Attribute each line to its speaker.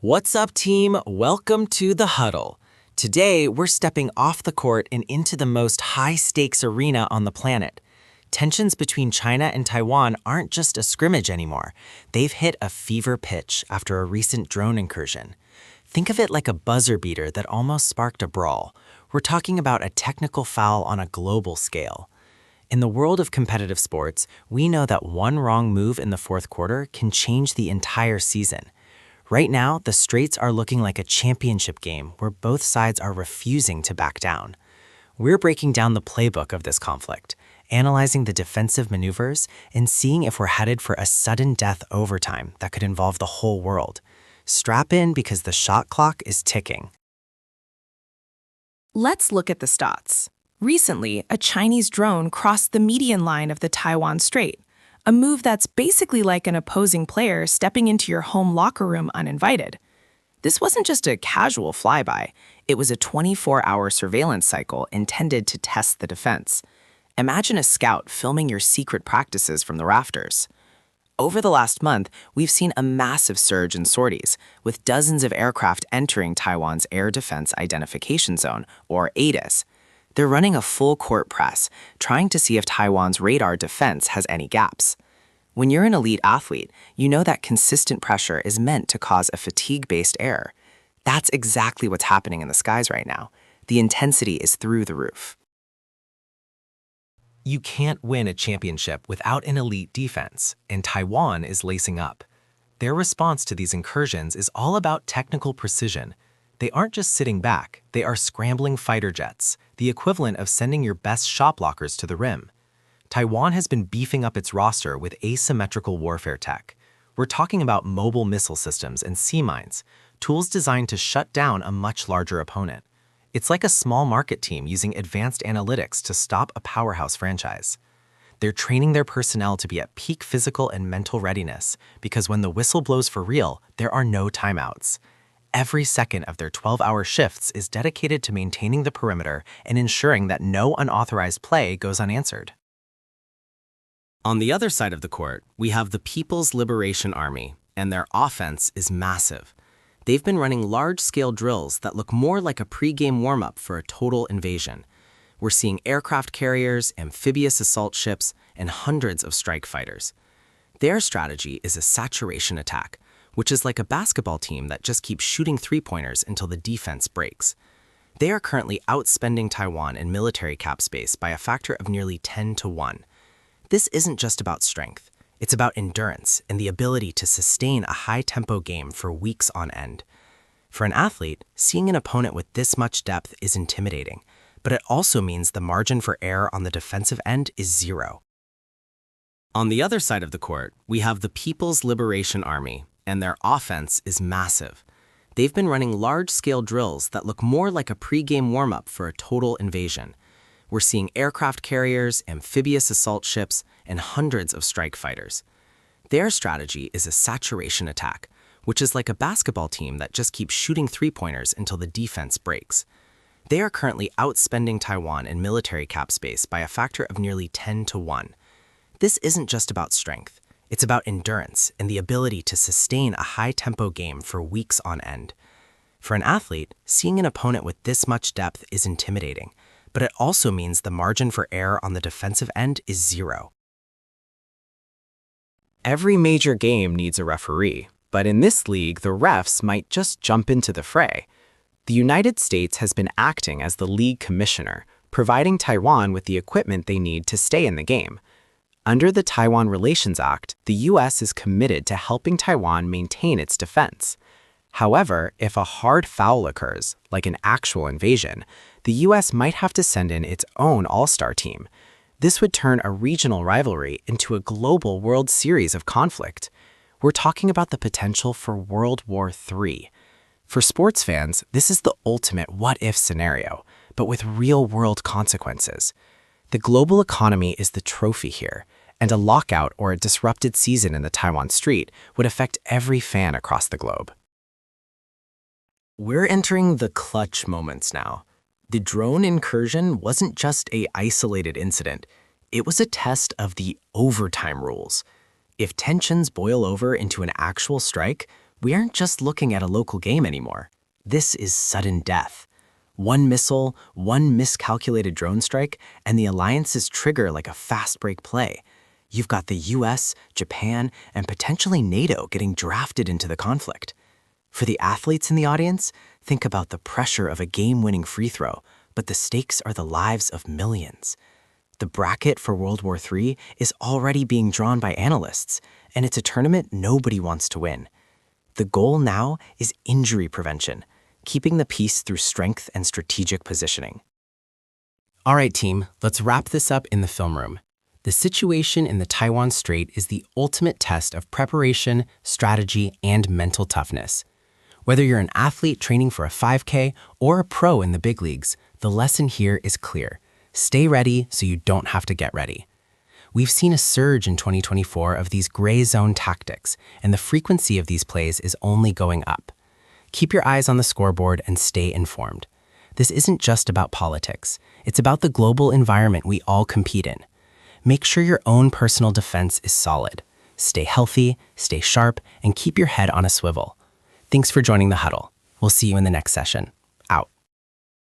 Speaker 1: What's up, team? Welcome to The Huddle. Today, we're stepping off the court and into the most high-stakes arena on the planet. Tensions between China and Taiwan aren't just a scrimmage anymore. They've hit a fever pitch after a recent drone incursion. Think of it like a buzzer beater that almost sparked a brawl. We're talking about a technical foul on a global scale. In the world of competitive sports, we know that one wrong move in the fourth quarter can change the entire season. Right now, the Straits are looking like a championship game where both sides are refusing to back down. We're breaking down the playbook of this conflict, analyzing the defensive maneuvers, and seeing if we're headed for a sudden death overtime that could involve the whole world. Strap in because the shot clock is ticking.
Speaker 2: Let's look at the stats. Recently, a Chinese drone crossed the median line of the Taiwan Strait, a move that's basically like an opposing player stepping into your home locker room uninvited. This wasn't just a casual flyby, it was a 24-hour surveillance cycle intended to test the defense. Imagine a scout filming your secret practices from the rafters. Over the last month, we've seen a massive surge in sorties, with dozens of aircraft entering Taiwan's Air Defense Identification Zone, or ADIZ. They're running a full-court press, trying to see if Taiwan's radar defense has any gaps. When you're an elite athlete, you know that consistent pressure is meant to cause a fatigue-based error. That's exactly what's happening in the skies right now. The intensity is through the roof.
Speaker 1: You can't win a championship without an elite defense, and Taiwan is lacing up. Their response to these incursions is all about technical precision. They aren't just sitting back, they are scrambling fighter jets, the equivalent of sending your best shot blockers to the rim. Taiwan has been beefing up its roster with asymmetrical warfare tech. We're talking about mobile missile systems and sea mines, tools designed to shut down a much larger opponent. It's like a small market team using advanced analytics to stop a powerhouse franchise. They're training their personnel to be at peak physical and mental readiness because when the whistle blows for real, there are no timeouts. Every second of their 12-hour shifts is dedicated to maintaining the perimeter and ensuring that no unauthorized play goes unanswered. On the other side of the court, we have the People's Liberation Army, and their offense is massive. They've been running large-scale drills that look more like a pre-game warm-up for a total invasion. We're seeing aircraft carriers, amphibious assault ships, and hundreds of strike fighters. Their strategy is a saturation attack, which is like a basketball team that just keeps shooting three-pointers until the defense breaks. They are currently outspending Taiwan in military cap space by a factor of nearly 10 to 1. This isn't just about strength. It's about endurance and the ability to sustain a high-tempo game for weeks on end. For an athlete, seeing an opponent with this much depth is intimidating, but it also means the margin for error on the defensive end is zero. On the other side of the court, we have the People's Liberation Army, and their offense is massive. They've been running large-scale drills that look more like a pre-game warm-up for a total invasion. We're seeing aircraft carriers, amphibious assault ships, and hundreds of strike fighters. Their strategy is a saturation attack, which is like a basketball team that just keeps shooting three-pointers until the defense breaks. They are currently outspending Taiwan in military cap space by a factor of nearly 10 to 1. This isn't just about strength. It's about endurance and the ability to sustain a high-tempo game for weeks on end. For an athlete, seeing an opponent with this much depth is intimidating, but it also means the margin for error on the defensive end is zero. Every major game needs a referee, but in this league, the refs might just jump into the fray. The United States has been acting as the league commissioner, providing Taiwan with the equipment they need to stay in the game. Under the Taiwan Relations Act, the U.S. is committed to helping Taiwan maintain its defense. However, if a hard foul occurs, like an actual invasion, the U.S. might have to send in its own all-star team. This would turn a regional rivalry into a global World Series of conflict. We're talking about the potential for World War III. For sports fans, this is the ultimate what-if scenario, but with real-world consequences. The global economy is the trophy here, and a lockout or a disrupted season in the Taiwan Strait would affect every fan across the globe. We're entering the clutch moments now. The drone incursion wasn't just an isolated incident. It was a test of the overtime rules. If tensions boil over into an actual strike, We aren't just looking at a local game anymore. This is sudden death. One missile, one miscalculated drone strike, and the alliances trigger like a fast break play. You've got the US, Japan, and potentially NATO getting drafted into the conflict. For the athletes in the audience, think about the pressure of a game-winning free throw, but the stakes are the lives of millions. The bracket for World War III is already being drawn by analysts, and it's a tournament nobody wants to win. The goal now is injury prevention, keeping the peace through strength and strategic positioning. All right, team, let's wrap this up in the film room. The situation in the Taiwan Strait is the ultimate test of preparation, strategy, and mental toughness. Whether you're an athlete training for a 5K or a pro in the big leagues, the lesson here is clear. Stay ready so you don't have to get ready. We've seen a surge in 2024 of these gray zone tactics, and the frequency of these plays is only going up. Keep your eyes on the scoreboard and stay informed. This isn't just about politics. It's about the global environment we all compete in. Make sure your own personal defense is solid. Stay healthy, stay sharp, and keep your head on a swivel. Thanks for joining the huddle. We'll see you in the next session.